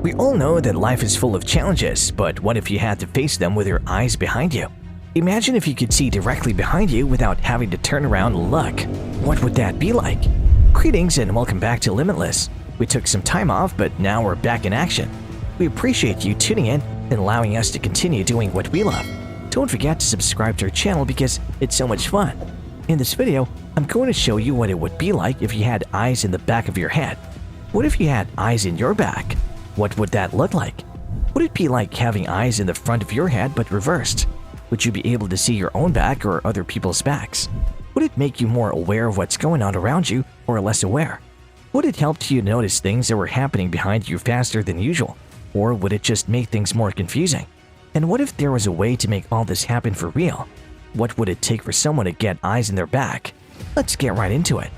We all know that life is full of challenges, but what if you had to face them with your eyes behind you? Imagine if you could see directly behind you without having to turn around and look. What would that be like? Greetings and welcome back to Limitless. We took some time off, but now we're back in action. We appreciate you tuning in and allowing us to continue doing what we love. Don't forget to subscribe to our channel because it's so much fun. In this video, I'm going to show you what it would be like if you had eyes in the back of your head. What if you had eyes in your back? What would that look like? Would it be like having eyes in the front of your head but reversed? Would you be able to see your own back or other people's backs? Would it make you more aware of what's going on around you or less aware? Would it help you notice things that were happening behind you faster than usual? Or would it just make things more confusing? And what if there was a way to make all this happen for real? What would it take for someone to get eyes in their back? Let's get right into it.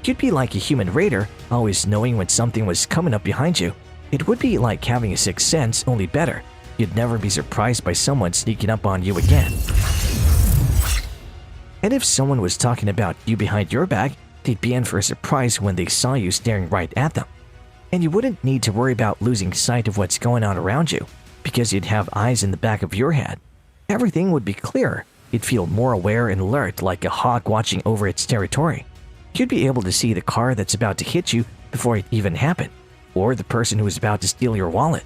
You'd be like a human raider, always knowing when something was coming up behind you. It would be like having a sixth sense, only better. You'd never be surprised by someone sneaking up on you again. And if someone was talking about you behind your back, they'd be in for a surprise when they saw you staring right at them. And you wouldn't need to worry about losing sight of what's going on around you, because you'd have eyes in the back of your head. Everything would be clearer. You'd feel more aware and alert, like a hawk watching over its territory. You'd be able to see the car that's about to hit you before it even happened, or the person who is about to steal your wallet.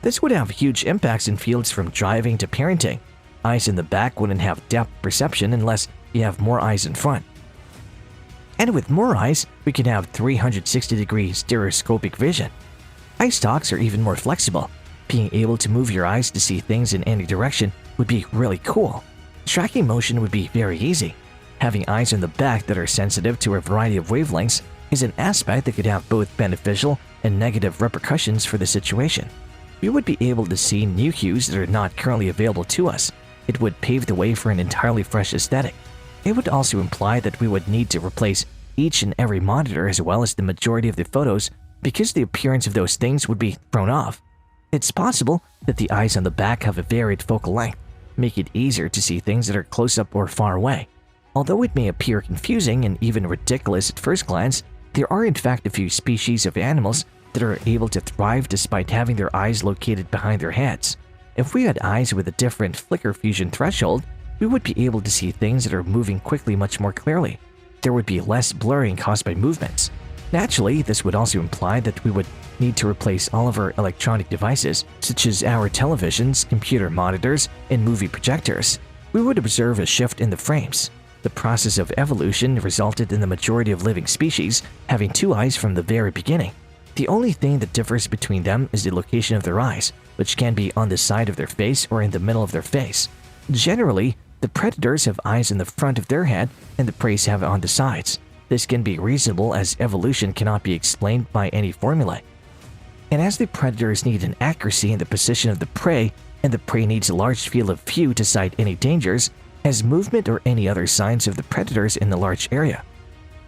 This would have huge impacts in fields from driving to parenting. Eyes in the back wouldn't have depth perception unless you have more eyes in front. And with more eyes, we can have 360-degree stereoscopic vision. Eye stalks are even more flexible. Being able to move your eyes to see things in any direction would be really cool. Tracking motion would be very easy. Having eyes in the back that are sensitive to a variety of wavelengths is an aspect that could have both beneficial and negative repercussions for the situation. We would be able to see new hues that are not currently available to us. It would pave the way for an entirely fresh aesthetic. It would also imply that we would need to replace each and every monitor as well as the majority of the photos because the appearance of those things would be thrown off. It's possible that the eyes on the back have a varied focal length, make it easier to see things that are close up or far away. Although it may appear confusing and even ridiculous at first glance, there are in fact a few species of animals that are able to thrive despite having their eyes located behind their heads. If we had eyes with a different flicker fusion threshold, we would be able to see things that are moving quickly much more clearly. There would be less blurring caused by movements. Naturally, this would also imply that we would need to replace all of our electronic devices, such as our televisions, computer monitors, and movie projectors. We would observe a shift in the frames. The process of evolution resulted in the majority of living species having two eyes from the very beginning. The only thing that differs between them is the location of their eyes, which can be on the side of their face or in the middle of their face. Generally, the predators have eyes in the front of their head and the prey have it on the sides. This can be reasonable as evolution cannot be explained by any formula. And as the predators need an accuracy in the position of the prey, and the prey needs a large field of view to sight any dangers, as movement or any other signs of the predators in a large area.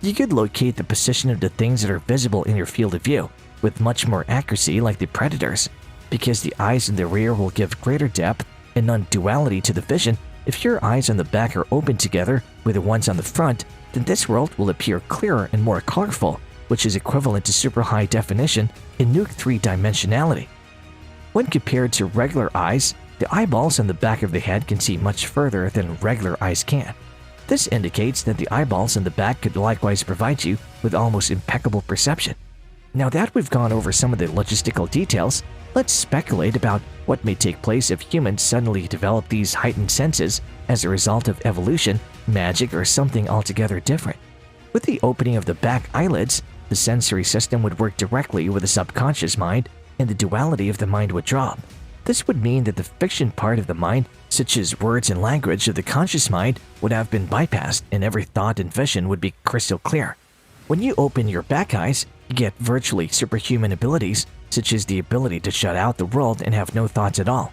You could locate the position of the things that are visible in your field of view with much more accuracy like the predators, because the eyes in the rear will give greater depth and non-duality to the vision. If your eyes on the back are open together with the ones on the front, then this world will appear clearer and more colorful, which is equivalent to super high definition in nuke 3-dimensionality. When compared to regular eyes, the eyeballs on the back of the head can see much further than regular eyes can. This indicates that the eyeballs on the back could likewise provide you with almost impeccable perception. Now that we've gone over some of the logistical details, let's speculate about what may take place if humans suddenly develop these heightened senses as a result of evolution, magic, or something altogether different. With the opening of the back eyelids, the sensory system would work directly with the subconscious mind, and the duality of the mind would drop. This would mean that the fiction part of the mind, such as words and language of the conscious mind, would have been bypassed and every thought and vision would be crystal clear. When you open your back eyes, you get virtually superhuman abilities, such as the ability to shut out the world and have no thoughts at all.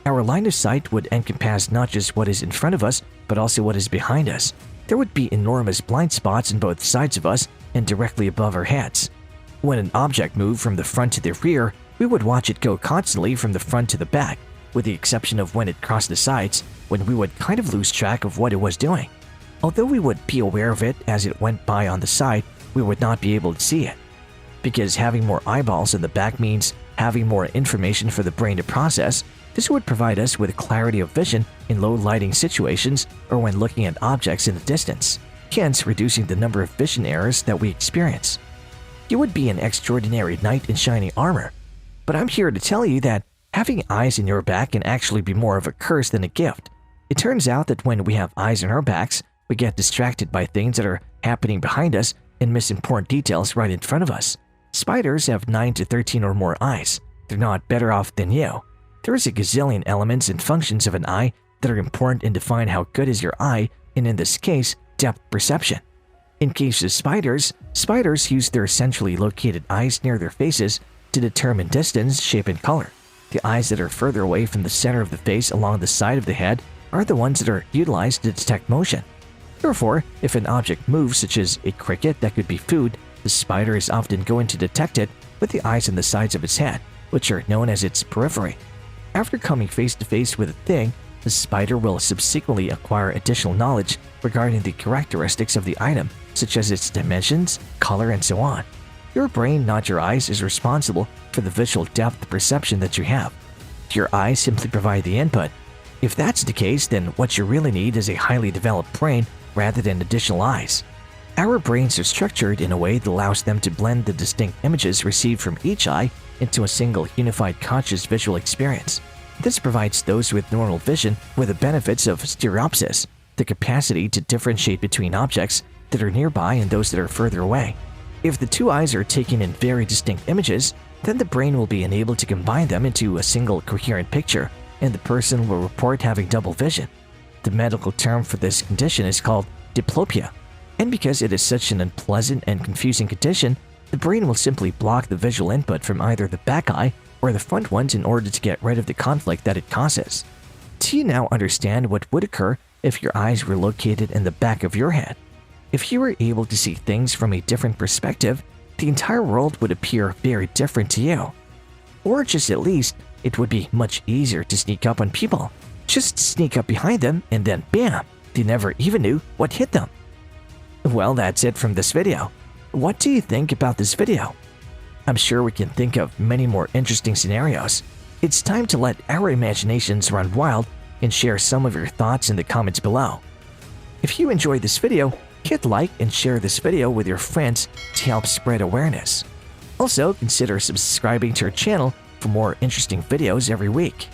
Our line of sight would encompass not just what is in front of us, but also what is behind us. There would be enormous blind spots on both sides of us and directly above our heads. When an object moved from the front to the rear, we would watch it go constantly from the front to the back, with the exception of when it crossed the sides, when we would kind of lose track of what it was doing. Although we would be aware of it as it went by on the side, we would not be able to see it. Because having more eyeballs in the back means having more information for the brain to process. This would provide us with clarity of vision in low lighting situations or when looking at objects in the distance, hence reducing the number of vision errors that we experience. You would be an extraordinary knight in shining armor, but I'm here to tell you that having eyes in your back can actually be more of a curse than a gift. It turns out that when we have eyes in our backs, we get distracted by things that are happening behind us and miss important details right in front of us. Spiders have 9 to 13 or more eyes. They're not better off than you. There is a gazillion elements and functions of an eye that are important and define how good is your eye, and in this case, depth perception. In case of spiders, spiders use their centrally located eyes near their faces to determine distance, shape, and color. The eyes that are further away from the center of the face along the side of the head are the ones that are utilized to detect motion. Therefore, if an object moves, such as a cricket that could be food, the spider is often going to detect it with the eyes on the sides of its head, which are known as its periphery. After coming face to face with a thing, the spider will subsequently acquire additional knowledge regarding the characteristics of the item, such as its dimensions, color, and so on. Your brain, not your eyes, is responsible for the visual depth perception that you have. Your eyes simply provide the input. If that's the case, then what you really need is a highly developed brain rather than additional eyes. Our brains are structured in a way that allows them to blend the distinct images received from each eye into a single unified conscious visual experience. This provides those with normal vision with the benefits of stereopsis, the capacity to differentiate between objects that are nearby and those that are further away. If the two eyes are taking in very distinct images, then the brain will be enabled to combine them into a single coherent picture, and the person will report having double vision. The medical term for this condition is called diplopia, and because it is such an unpleasant and confusing condition, the brain will simply block the visual input from either the back eye or the front ones in order to get rid of the conflict that it causes. Do you now understand what would occur if your eyes were located in the back of your head? If you were able to see things from a different perspective, the entire world would appear very different to you. Or just at least, it would be much easier to sneak up on people. Just sneak up behind them and then bam, they never even knew what hit them. Well, that's it from this video. What do you think about this video? I'm sure we can think of many more interesting scenarios. It's time to let our imaginations run wild and share some of your thoughts in the comments below. If you enjoyed this video, hit like and share this video with your friends to help spread awareness. Also, consider subscribing to our channel for more interesting videos every week.